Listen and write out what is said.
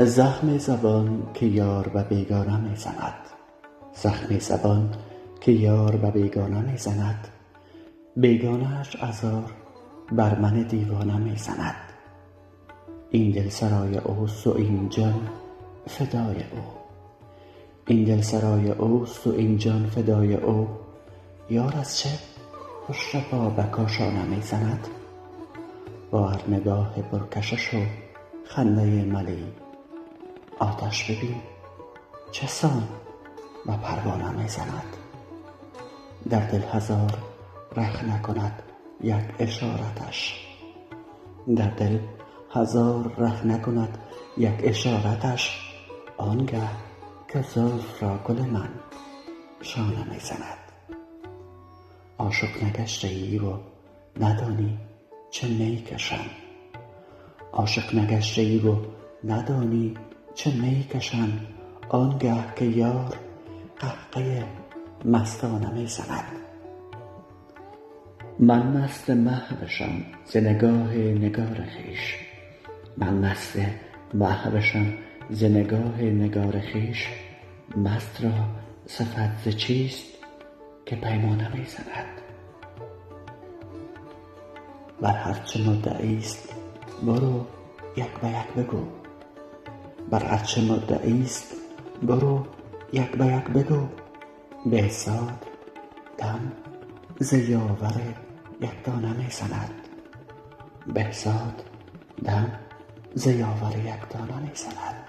زخم زبان که یار به بیگانه می زند، زخم زبان که یار به بیگانه می زند، بیگانه اش عذار بر من دیوانه می زند. این دل سرای اوست و این جان فدای او، این دل سرای اوست و این جان فدای او. یار از چه پشت پا به کاشانه می زند، با هر نگاه پرکشش و خنده ملی. آتش ببین چسان به پروانه می زند، در دل هزار رخ نکند یک اشارتش، در دل هزار رخ نکند یک اشارتش. آنگه که زلف را گل من شانه می زند. عاشق نگشته ای و ندانی چه می کشم، عاشق نگشته ای و ندانی چه می کشم. آنگه که یار قهقه مستانه می زند. من مست محوشم ز نگاه نگار خویش، من مست محوشم ز نگاه نگار خویش. مست را صفت ز چیست که پیمانه می زند. بر هرچه مدعی است برو یک به یک بگو، بر هرچه مدعی است برو یک به یک بگو. بهزاد دم ز یاور یک دانه می زند، بهزاد دم ز یاور یک دانه می زند.